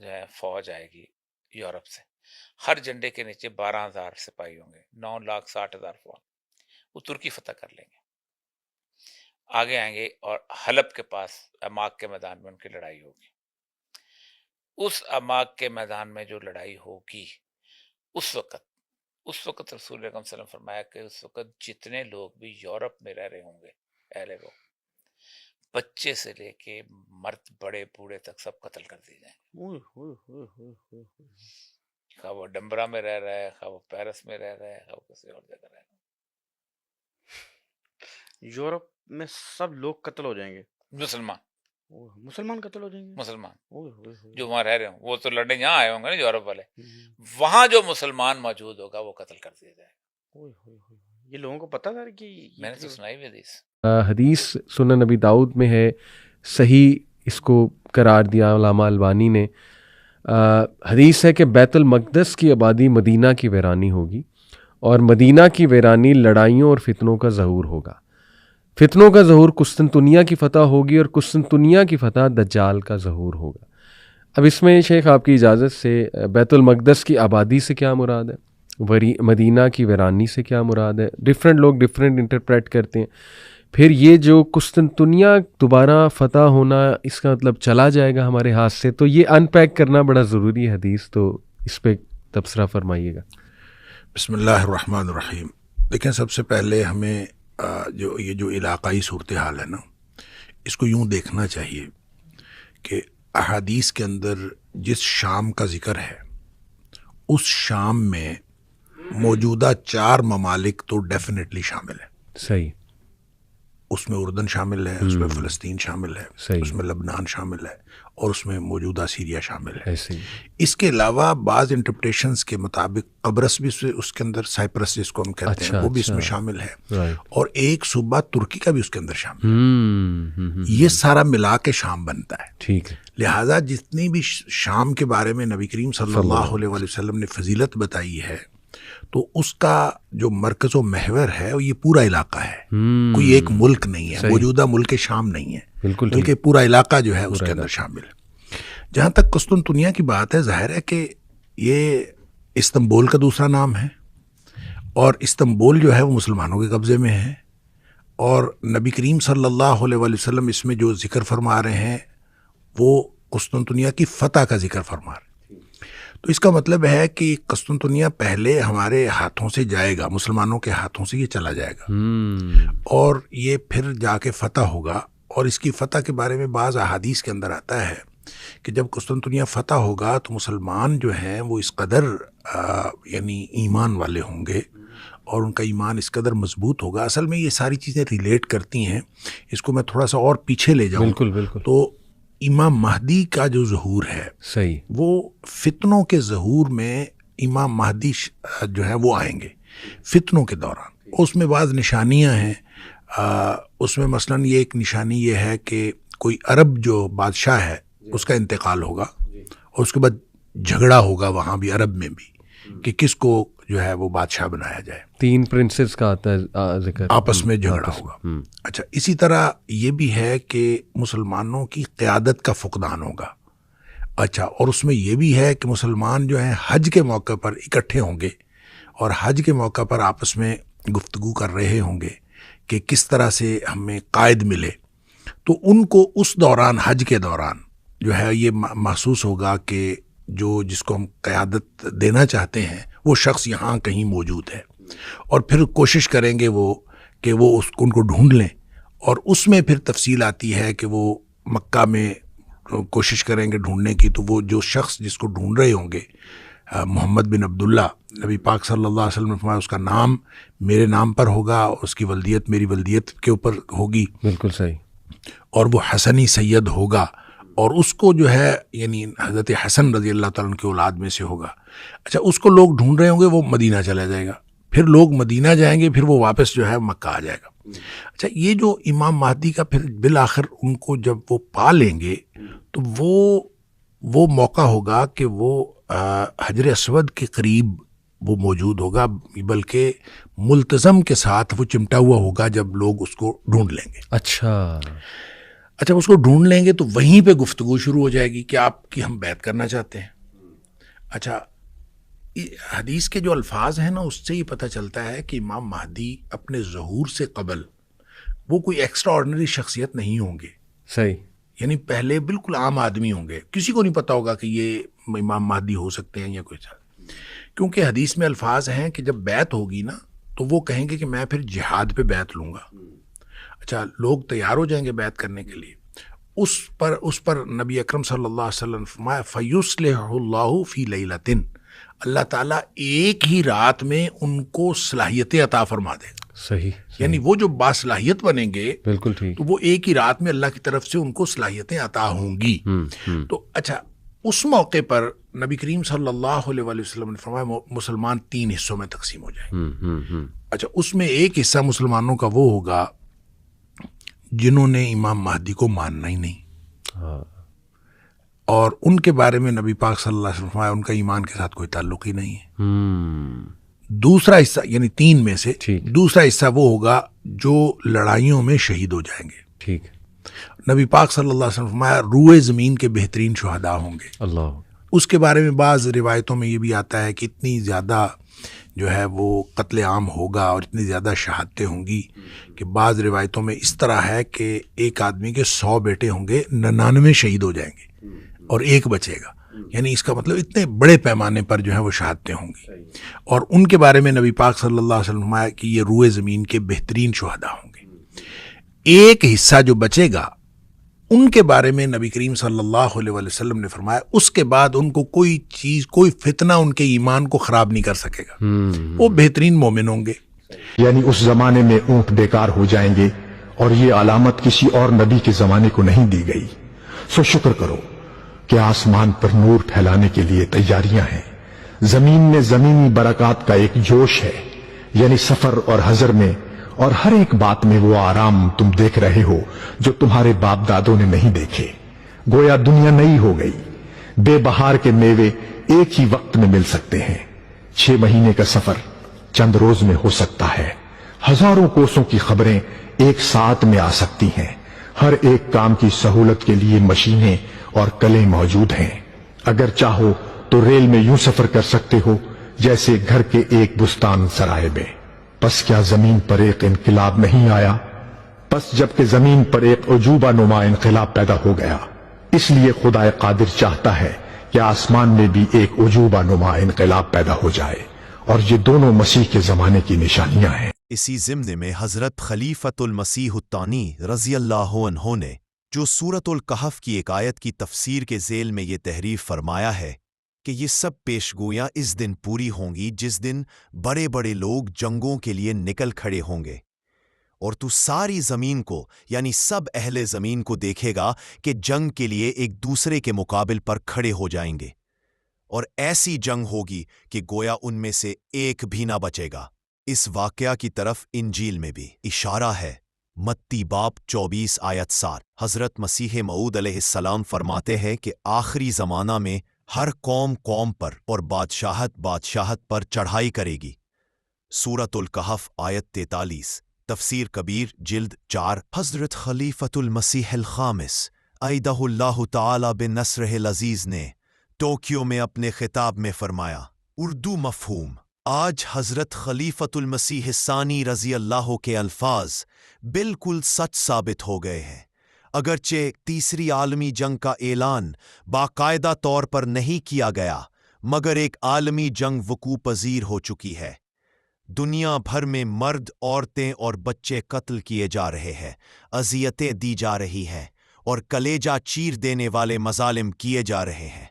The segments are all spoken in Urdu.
جو ہے فوج آئے گی یورپ سے، ہر جھنڈے کے نیچے 12,000 سپاہی ہوں گے، 9,60,000 فوج، وہ ترکی فتح کر لیں گے، آگے آئیں گے اور حلب کے پاس عماق کے میدان میں ان کی لڑائی ہوگی. اس عماق کے میدان میں جو لڑائی ہوگی اس وقت رسول اکرم صلی اللہ علیہ وسلم فرمایا کہ اس وقت جتنے لوگ بھی یورپ میں رہ رہے ہوں گے، اہل لوگ، بچے سے لے کے مرد بڑے بوڑھے تک سب قتل کر دیے جائیں گے، خواہ وہ ڈمبرا میں رہ رہا ہے، خواہ وہ پیرس میں رہ رہا ہے، خواہ وہ کسی اور جگہ رہ رہا ہے. یورپ میں سب لوگ قتل ہو جائیں گے، مسلمان قتل ہو جائیں گے، مسلمان جو وہاں رہ رہے ہوں، وہ تو لڑنے یہاں آئے ہوں گے نا یورپ والے، وہاں جو مسلمان موجود ہوگا وہ قتل کر دیا جائے گا. یہ لوگوں کو پتہ تھا کہ میں نے تو سنائی ہوئی حدیث. حدیث سنن نبی داؤد میں ہے، صحیح اس کو قرار دیا علامہ البانی نے. حدیث ہے کہ بیت المقدس کی آبادی مدینہ کی ویرانی ہوگی، اور مدینہ کی ویرانی لڑائیوں اور فتنوں کا ظہور ہوگا. فتنوں کا ظہور قسطنطنیہ کی فتح ہوگی، اور قسطنطنیہ کی فتح دجال کا ظہور ہوگا. اب اس میں شیخ آپ کی اجازت سے بیت المقدس کی آبادی سے کیا مراد ہے، مدینہ کی ویرانی سے کیا مراد ہے، ڈفرینٹ لوگ ڈفرینٹ انٹرپریٹ کرتے ہیں. پھر یہ جو قسطنطنیہ دوبارہ فتح ہونا، اس کا مطلب چلا جائے گا ہمارے ہاتھ سے، تو یہ ان پیک کرنا بڑا ضروری ہے حدیث، تو اس پہ تبصرہ فرمائیے گا. بسم اللہ الرحمن الرحیم. دیکھیں، سب سے پہلے ہمیں یہ جو علاقائی صورتحال ہے نا، اس کو یوں دیکھنا چاہیے کہ احادیث کے اندر جس شام کا ذکر ہے، اس شام میں موجودہ 4 ممالک تو ڈیفینیٹلی شامل ہیں. صحیح. اس میں اردن شامل ہے، اس میں فلسطین شامل ہے، صحیح. اس میں لبنان شامل ہے، اور اس میں موجودہ سیریا شامل ہے. ایسے ہی. اس کے علاوہ بعض انٹرپریٹیشنز کے مطابق قبرص بھی اس کے اندر، سائپرس جس کو ہم کہتے ہیں، وہ بھی اس میں شامل ہے، اور ایک صوبہ ترکی کا بھی اس کے اندر شامل ہے. یہ سارا ملا کے شام بنتا ہے. ٹھیک ہے. لہٰذا جتنی بھی شام کے بارے میں نبی کریم صلی اللہ علیہ وسلم نے فضیلت بتائی ہے، تو اس کا جو مرکز و محور ہے وہ یہ پورا علاقہ ہے. کوئی ایک ملک نہیں ہے، موجودہ ملک شام نہیں ہے، بلکہ پورا علاقہ جو ہے اس کے اندر شامل ہے. جہاں تک قسطنطنیہ کی بات ہے، ظاہر ہے کہ یہ استنبول کا دوسرا نام ہے، اور استنبول جو ہے وہ مسلمانوں کے قبضے میں ہے، اور نبی کریم صلی اللہ علیہ وسلم اس میں جو ذکر فرما رہے ہیں وہ قسطنطنیہ کی فتح کا ذکر فرما رہے ہیں. تو اس کا مطلب ہے کہ قسطنطنیہ پہلے ہمارے ہاتھوں سے جائے گا، مسلمانوں کے ہاتھوں سے یہ چلا جائے گا، اور یہ پھر جا کے فتح ہوگا. اور اس کی فتح کے بارے میں بعض احادیث کے اندر آتا ہے کہ جب قسطنطنیہ فتح ہوگا تو مسلمان جو ہیں وہ اس قدر یعنی ایمان والے ہوں گے، اور ان کا ایمان اس قدر مضبوط ہوگا. اصل میں یہ ساری چیزیں ریلیٹ کرتی ہیں. اس کو میں تھوڑا سا اور پیچھے لے جاؤں تو امام مہدی کا جو ظہور ہے، صحیح، وہ فتنوں کے ظہور میں امام مہدی جو ہے وہ آئیں گے فتنوں کے دوران. اس میں بعض نشانیاں ہیں. اس میں مثلاً یہ ایک نشانی یہ ہے کہ کوئی عرب جو بادشاہ ہے اس کا انتقال ہوگا، اور اس کے بعد جھگڑا ہوگا وہاں بھی، عرب میں بھی، کہ کس کو جو ہے وہ بادشاہ بنایا جائے. 3 پرنسز کا آتا ہے ذکر، آپس میں جھگڑا ہوگا. اچھا، اسی طرح یہ بھی ہے کہ مسلمانوں کی قیادت کا فقدان ہوگا. اچھا، اور اس میں یہ بھی ہے کہ مسلمان جو ہیں حج کے موقع پر اکٹھے ہوں گے، اور حج کے موقع پر آپس میں گفتگو کر رہے ہوں گے کہ کس طرح سے ہمیں قائد ملے. تو ان کو اس دوران، حج کے دوران جو ہے یہ محسوس ہوگا کہ جس کو ہم قیادت دینا چاہتے ہیں وہ شخص یہاں کہیں موجود ہے، اور پھر کوشش کریں گے کہ وہ ان کو ڈھونڈ لیں. اور اس میں پھر تفصیل آتی ہے کہ وہ مکہ میں کوشش کریں گے ڈھونڈنے کی. تو وہ جو شخص جس کو ڈھونڈ رہے ہوں گے، محمد بن عبداللہ، نبی پاک صلی اللہ علیہ وسلم نے فرمایا اس کا نام میرے نام پر ہوگا، اور اس کی ولدیت میری ولدیت کے اوپر ہوگی. بالکل صحیح. اور وہ حسنی سید ہوگا، اور اس کو جو ہے یعنی حضرت حسن رضی اللہ تعالیٰ عنہ کی اولاد میں سے ہوگا. اچھا، اس کو لوگ ڈھونڈ رہے ہوں گے، وہ مدینہ چلا جائے گا، پھر لوگ مدینہ جائیں گے، پھر وہ واپس جو ہے مکہ آ جائے گا. اچھا، یہ جو امام مہدی کا پھر بالآخر ان کو جب وہ پا لیں گے تو وہ موقع ہوگا کہ وہ حجر اسود کے قریب وہ موجود ہوگا، بلکہ ملتزم کے ساتھ وہ چمٹا ہوا ہوگا جب لوگ اس کو ڈھونڈ لیں گے. اچھا. اچھا اس کو ڈھونڈ لیں گے تو وہیں پہ گفتگو شروع ہو جائے گی کہ آپ کی ہم بیعت کرنا چاہتے ہیں. اچھا حدیث کے جو الفاظ ہیں نا اس سے یہ پتہ چلتا ہے کہ امام مہدی اپنے ظہور سے قبل وہ کوئی ایکسٹرا آرڈنری شخصیت نہیں ہوں گے. صحیح. یعنی پہلے بالکل عام آدمی ہوں گے, کسی کو نہیں پتا ہوگا کہ یہ امام مہدی ہو سکتے ہیں یا کوئی سا, کیونکہ حدیث میں الفاظ ہیں کہ جب بیعت ہوگی نا تو وہ کہیں گے کہ میں پھر جہاد پہ بیعت لوں گا. اچھا لوگ تیار ہو جائیں گے بیعت کرنے کے لیے. اس پر نبی اکرم صلی اللہ علیہ وسلم فرمایا فَيُصْلِحُ اللَّهُ فِي لَيْلَةٍ, اللہ تعالیٰ ایک ہی رات میں ان کو صلاحیتیں عطا فرما دے گا. صحیح. یعنی وہ جو باصلاحیت بنیں گے بالکل ٹھیک. تو وہ ایک ہی رات میں اللہ کی طرف سے ان کو صلاحیتیں عطا ہوں گی. تو اچھا اس موقع پر نبی کریم صلی اللہ علیہ وآلہ وسلم نے فرمایا مسلمان 3 حصوں میں تقسیم ہو جائیں گے. اچھا اس میں ایک حصہ مسلمانوں کا وہ ہوگا جنہوں نے امام مہدی کو ماننا ہی نہیں, اور ان کے بارے میں نبی پاک صلی اللہ علیہ وسلم نے فرمایا ان کا ایمان کے ساتھ کوئی تعلق ہی نہیں ہے. دوسرا حصہ یعنی 3 میں سے دوسرا حصہ وہ ہوگا جو لڑائیوں میں شہید ہو جائیں گے. ٹھیک. نبی پاک صلی اللہ علیہ وسلم نے فرمایا روئے زمین کے بہترین شہداء ہوں گے. اللہ. اس کے بارے میں بعض روایتوں میں یہ بھی آتا ہے کہ اتنی زیادہ جو ہے وہ قتل عام ہوگا اور اتنی زیادہ شہادتیں ہوں گی کہ بعض روایتوں میں اس طرح ہے کہ ایک آدمی کے 100 بیٹے ہوں گے, 99 شہید ہو جائیں گے اور ایک بچے گا. یعنی اس کا مطلب اتنے بڑے پیمانے پر جو ہے وہ شہادتیں ہوں گی. اور ان کے بارے میں نبی پاک صلی اللہ علیہ وسلم نے فرمایا کہ یہ روئے زمین کے بہترین شہداء ہوں گے. ایک حصہ جو بچے گا ان کے بارے میں نبی کریم صلی اللہ علیہ وآلہ وسلم نے فرمایا اس کے بعد ان کو کوئی چیز کوئی فتنہ ان کے ایمان کو خراب نہیں کر سکے گا, وہ بہترین مومن ہوں گے. یعنی اس زمانے میں اونٹ بیکار ہو جائیں گے اور یہ علامت کسی اور نبی کے زمانے کو نہیں دی گئی. سو شکر کرو کہ آسمان پر نور پھیلانے کے لیے تیاریاں ہیں, زمین میں زمینی برکات کا ایک جوش ہے, یعنی سفر اور حضر میں اور ہر ایک بات میں وہ آرام تم دیکھ رہے ہو جو تمہارے باپ دادوں نے نہیں دیکھے. گویا دنیا نئی ہو گئی. بے بہار کے میوے ایک ہی وقت میں مل سکتے ہیں. 6 مہینے کا سفر چند روز میں ہو سکتا ہے. ہزاروں کوسوں کی خبریں ایک ساتھ میں آ سکتی ہیں. ہر ایک کام کی سہولت کے لیے مشینیں اور کلیں موجود ہیں. اگر چاہو تو ریل میں یوں سفر کر سکتے ہو جیسے گھر کے ایک بستان سرائے میں. پس کیا زمین پر ایک انقلاب نہیں آیا؟ پس جب کہ زمین پر ایک عجوبہ نما انقلاب پیدا ہو گیا, اس لیے خدا قادر چاہتا ہے کہ آسمان میں بھی ایک عجوبہ نما انقلاب پیدا ہو جائے, اور یہ دونوں مسیح کے زمانے کی نشانیاں ہیں. اسی ضمن میں حضرت خلیفۃ المسیح الثانی رضی اللہ عنہ نے جو سورۃ الکہف کی ایک آیت کی تفسیر کے ذیل میں یہ تحریر فرمایا ہے کہ یہ سب پیشگویاں اس دن پوری ہوں گی جس دن بڑے بڑے لوگ جنگوں کے لیے نکل کھڑے ہوں گے, اور تو ساری زمین کو یعنی سب اہل زمین کو دیکھے گا کہ جنگ کے لیے ایک دوسرے کے مقابل پر کھڑے ہو جائیں گے, اور ایسی جنگ ہوگی کہ گویا ان میں سے ایک بھی نہ بچے گا. اس واقعہ کی طرف انجیل میں بھی اشارہ ہے. متی باب 24 آیت 7. حضرت مسیح موعود علیہ السلام فرماتے ہیں کہ آخری زمانہ میں ہر قوم قوم پر اور بادشاہت پر چڑھائی کرے گی. سورۃ الکہف آیت 43. تفسیر کبیر جلد 4. حضرت خلیفۃ المسیح الخامس ایدہ اللہ تعالی بنصرہ العزیز نے ٹوکیو میں اپنے خطاب میں فرمایا, اردو مفہوم. آج حضرت خلیفۃ المسیح الثانی رضی اللہ کے الفاظ بالکل سچ ثابت ہو گئے ہیں. اگرچہ تیسری عالمی جنگ کا اعلان باقاعدہ طور پر نہیں کیا گیا, مگر ایک عالمی جنگ وقوع پذیر ہو چکی ہے. دنیا بھر میں مرد, عورتیں اور بچے قتل کیے جا رہے ہیں, اذیتیں دی جا رہی ہیں, اور کلیجہ چیر دینے والے مظالم کیے جا رہے ہیں.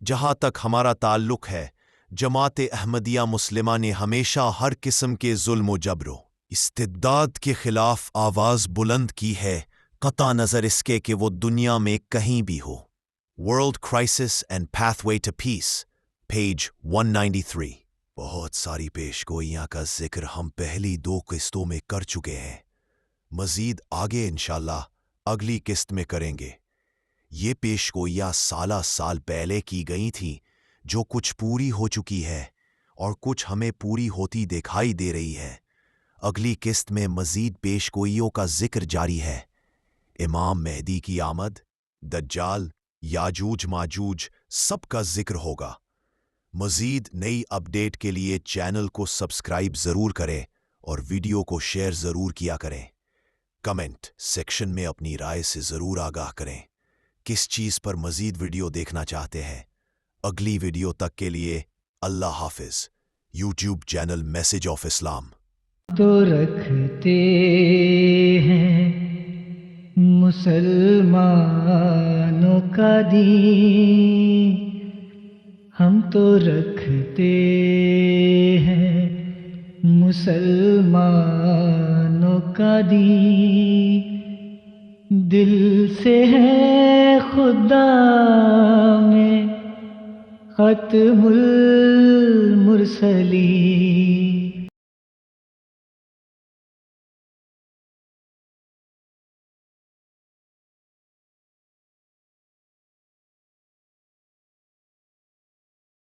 جہاں تک ہمارا تعلق ہے, جماعت احمدیہ مسلمہ نے ہمیشہ ہر قسم کے ظلم و جبر و استبداد کے خلاف آواز بلند کی ہے, قطع نظر اس کے کہ وہ دنیا میں کہیں بھی ہو. World crisis and pathway to peace, page 193. بہت ساری پیشگوئیاں کا ذکر ہم پہلی 2 قسطوں میں کر چکے ہیں, مزید آگے انشاءاللہ اگلی قسط میں کریں گے. یہ پیشگوئیاں سال پہلے کی گئی تھیں, جو کچھ پوری ہو چکی ہے اور کچھ ہمیں پوری ہوتی دکھائی دے رہی ہے. اگلی قسط میں مزید پیشگوئیوں کا ذکر جاری ہے. امام مہدی کی آمد، دجال، یاجوج ماجوج سب کا ذکر ہوگا۔ مزید نئی اپڈیٹ کے لیے چینل کو سبسکرائب ضرور کریں اور ویڈیو کو شیئر ضرور کیا کریں۔ کمنٹ سیکشن میں اپنی رائے سے ضرور آگاہ کریں کس چیز پر مزید ویڈیو دیکھنا چاہتے ہیں۔ اگلی ویڈیو تک کے لیے اللہ حافظ۔ یوٹیوب چینل میسج آف اسلام۔ تو رکھتے ہیں مسلمانوں کا دین، ہم تو رکھتے ہیں مسلمانوں کا دین، دل سے ہے خدا میں ختم المرسلین۔